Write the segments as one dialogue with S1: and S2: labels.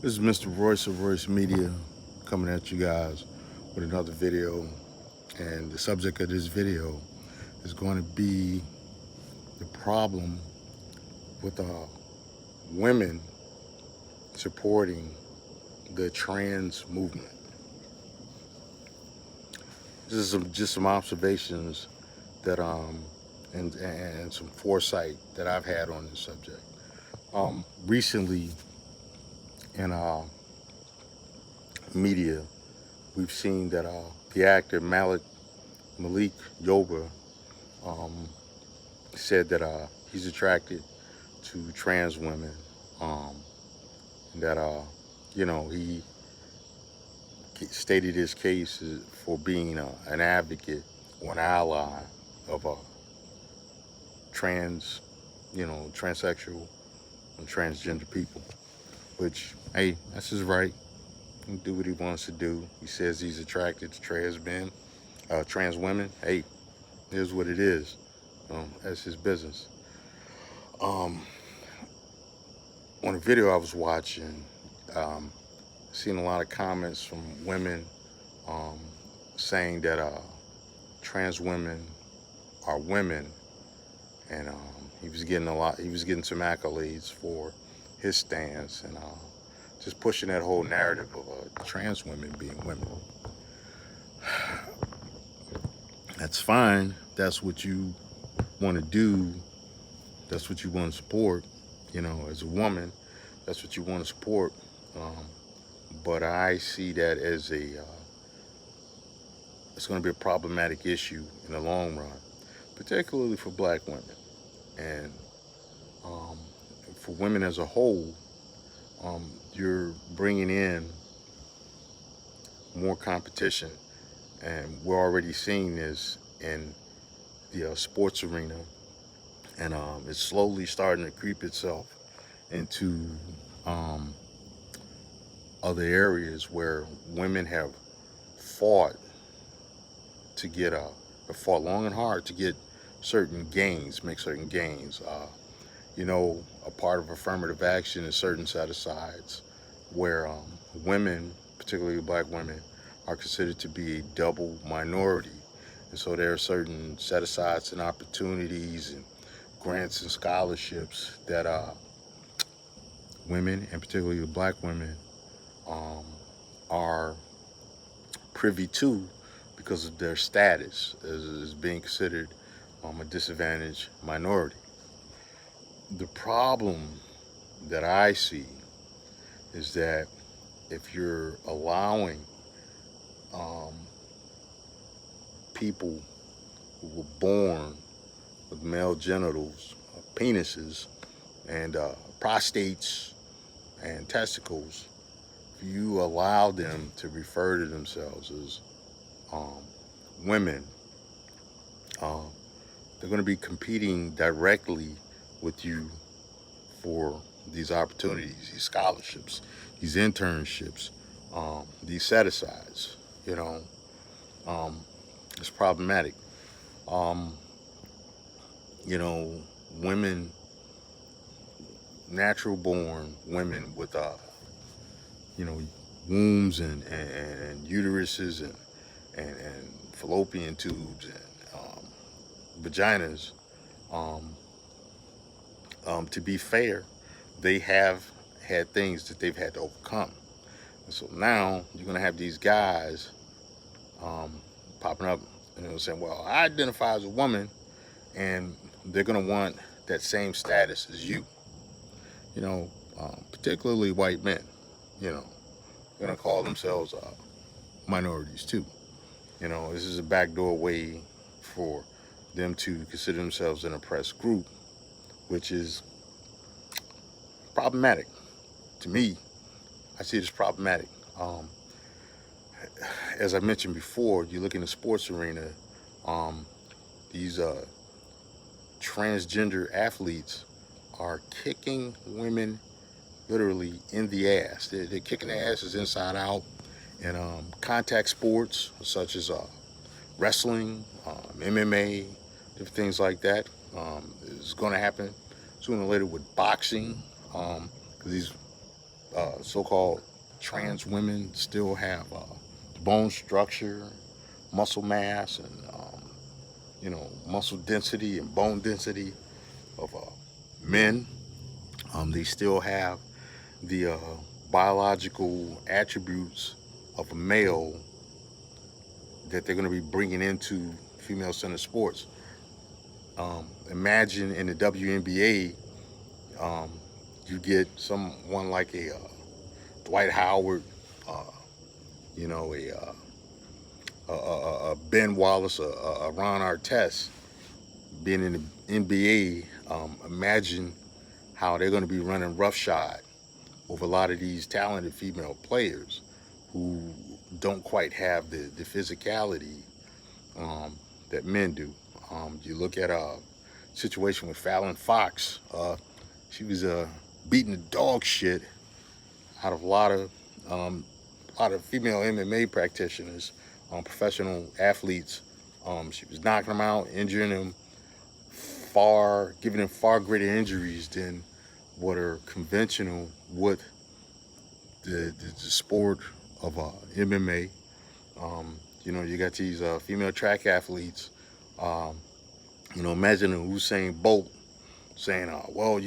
S1: This is Mr. Royce of Royce Media coming at you guys with another video. And the subject of this video is going to be the problem with women supporting the trans movement. This is just some observations that and some foresight that I've had on this subject. Recently in media, we've seen that the actor Malik Yoba said that he's attracted to trans women. That he stated his case for being an advocate or an ally of transsexual and transgender people. Which, hey, that's his right. He can do what he wants to do. He says he's attracted to trans women. Hey, here's what it is. That's his business. On a video I was watching, seen a lot of comments from women saying that trans women are women, and he was getting some accolades for his stance and just pushing that whole narrative of trans women being women. That's fine. That's what you want to do. That's what you want to support. As a woman, that's what you want to support. But I see that as it's going to be a problematic issue in the long run, particularly for black women. And for women as a whole, you're bringing in more competition. And we're already seeing this in the sports arena. And it's slowly starting to creep itself into other areas where women have fought fought long and hard to get make certain gains. A part of affirmative action is certain set-asides where women, particularly black women, are considered to be a double minority. And so there are certain set-asides and opportunities and grants and scholarships that women, and particularly black women, are privy to because of their status as being considered a disadvantaged minority. The problem that I see is that if you're allowing people who were born with male genitals, penises, and prostates and testicles, if you allow them to refer to themselves as women, they're going to be competing directly with you for these opportunities, these scholarships, these internships, these set-asides. It's problematic. Women, natural born women with wombs and uteruses and fallopian tubes and vaginas, to be fair, they have had things that they've had to overcome. And so now you're going to have these guys popping up, saying, well, I identify as a woman, and they're going to want that same status as you. Particularly white men, going to call themselves minorities too. This is a backdoor way for them to consider themselves an oppressed group, which is problematic. To me, I see it as problematic. As I mentioned before, you look in the sports arena, these transgender athletes are kicking women literally in the ass. They're kicking their asses inside out. And contact sports such as wrestling, MMA, different things like that is going to happen sooner or later with boxing. These so-called trans women still have bone structure, muscle mass, and muscle density and bone density of men. They still have the biological attributes of a male that they're going to be bringing into female-centered sports. Imagine in the WNBA, um, you get someone like a Dwight Howard, uh, you know, a Ben Wallace, a Ron Artest being in the NBA. Imagine how they're going to be running roughshod over a lot of these talented female players who don't quite have the physicality that men do. You look at a situation with Fallon Fox. She was beating the dog shit out of um, a lot of female MMA practitioners, professional athletes. She was knocking them out, injuring them giving them far greater injuries than what are conventional with the sport of MMA. You got these female track athletes. Um, imagine Usain Bolt saying, well,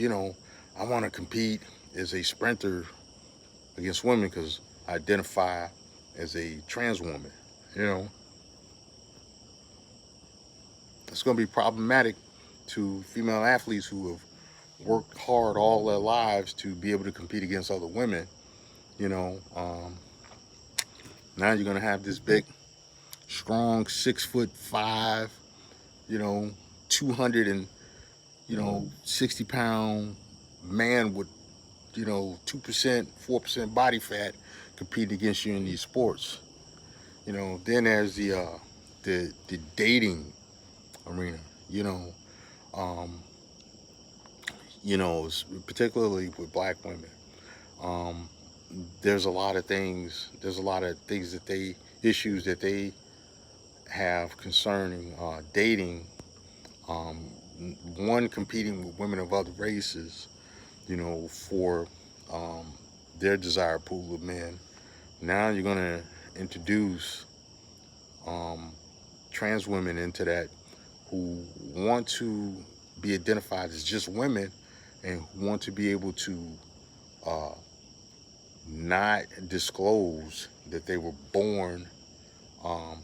S1: I want to compete as a sprinter against women because I identify as a trans woman. You know, it's going to be problematic to female athletes who have worked hard all their lives to be able to compete against other women. You know, now you're going to have this big, strong, 6'5", 200 and 60-pound man with 2%, 4% body fat competing against you in these sports. Then there's the dating arena. Um, particularly with black women. Um, there's a lot of things. There's a lot of things issues that they have concerning dating. Um, One, competing with women of other races, for um, their desired pool of men. Now you're going to introduce um, trans women into that who want to be identified as just women and who want to be able to uh, not disclose that they were born um,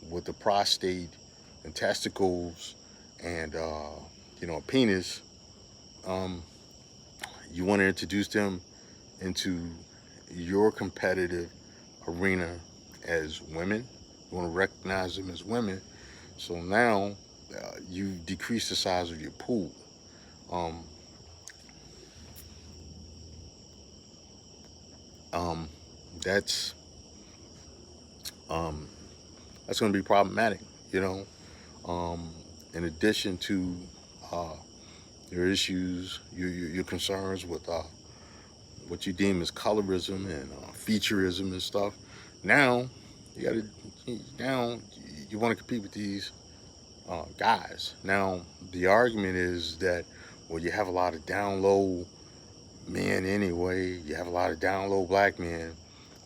S1: with a prostate and testicles and a penis. um, you want to introduce them into your competitive arena as women. You want to recognize them as women. So now you decrease the size of your pool. Um, um, that's um, that's going to be problematic. You know, in addition to uh, your issues, your concerns with what you deem as colorism and featureism and stuff. Now you got to you want to compete with these guys. Now the argument is that, well, you have a lot of down low men anyway. You have a lot of down low black men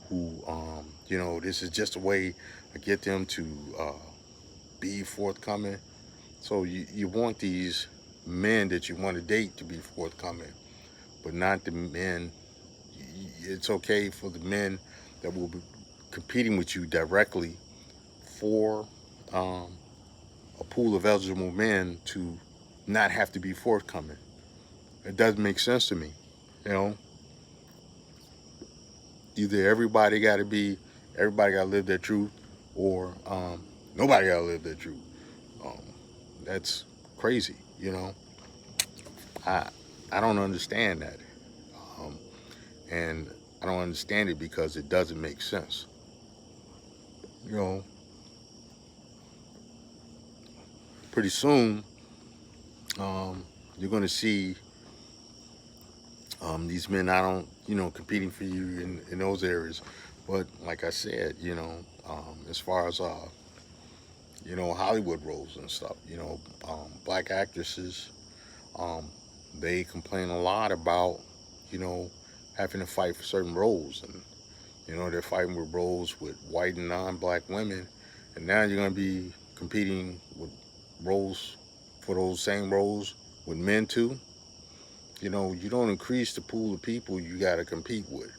S1: who this is just a way to get them to be forthcoming. So you want these men that you want to date to be forthcoming, but not the men. It's okay for the men that will be competing with you directly for a pool of eligible men to not have to be forthcoming. It doesn't make sense to me. You know, either everybody got to live their truth, or nobody got to live their truth. Um, that's crazy. I I don't understand that, um, and I don't understand it because it doesn't make sense. You know, pretty soon you're going to see these men not on competing for you in those areas, but like I said, as far as Hollywood roles and stuff, black actresses, um, they complain a lot about you know having to fight for certain roles, and they're fighting with roles with white and non-black women, and now you're going to be competing with roles for those same roles with men too. You don't increase the pool of people you got to compete with.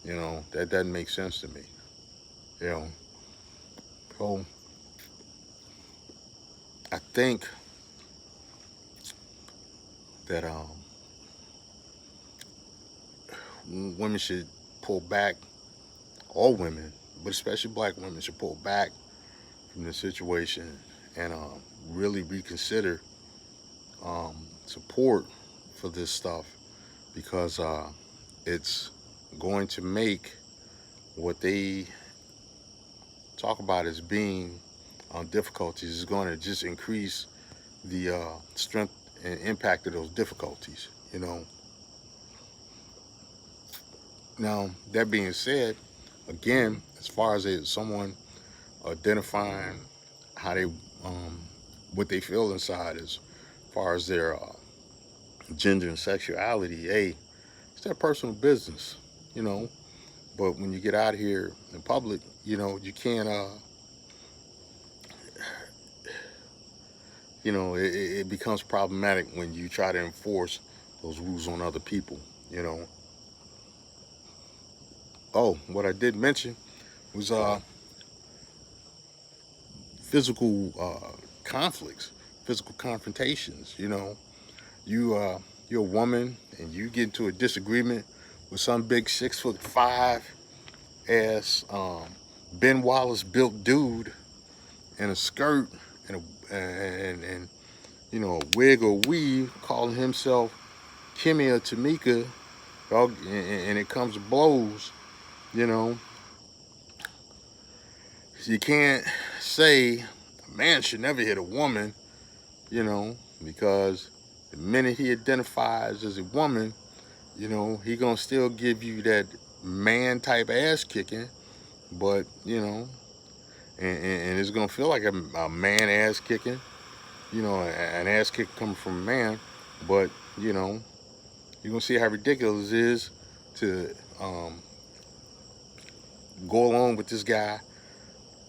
S1: That doesn't make sense to me. You know, so I think that women should pull back. All women, but especially black women, should pull back from the situation and really reconsider support for this stuff, because it's going to make what they talk about as being difficulties is going to just increase the strength and impact of those difficulties. Now, that being said, again, as far as someone identifying how they what they feel inside as far as their gender and sexuality, hey, it's their personal business. you know but when you get out here in public, you can't it becomes problematic when you try to enforce those rules on other people. you know oh, what I did mention was physical conflicts, physical confrontations. You're a woman and you get into a disagreement with some big 6'5" ass Ben Wallace built dude in a skirt and a wig or weave, calling himself Kimmy or Tamika, dog, and it comes to blows. you know you can't say a man should never hit a woman, because the minute he identifies as a woman, he gonna still give you that man type ass kicking, but and it's gonna feel like a man ass kicking, an ass kick coming from a man, but you're gonna see how ridiculous it is to go along with this guy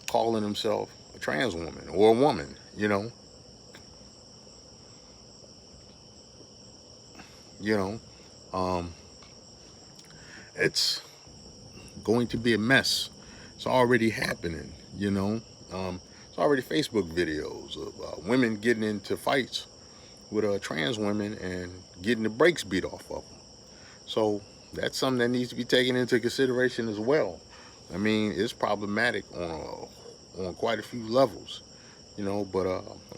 S1: calling himself a trans woman or a woman. You know, um, it's going to be a mess. It's already happening. It's already Facebook videos of women getting into fights with trans women and getting the brakes beat off of them. So that's something that needs to be taken into consideration as well. I mean, it's problematic on quite a few levels, but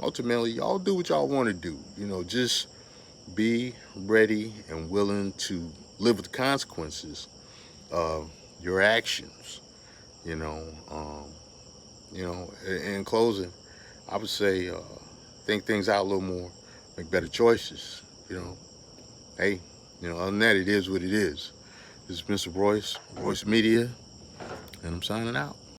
S1: ultimately, y'all do what y'all want to do. Just be ready and willing to live with the consequences of your actions. You know, um, in closing, I would say think things out a little more, make better choices. Hey, other than that, it is what it is. This is Mr. Royce Media, and I'm signing out.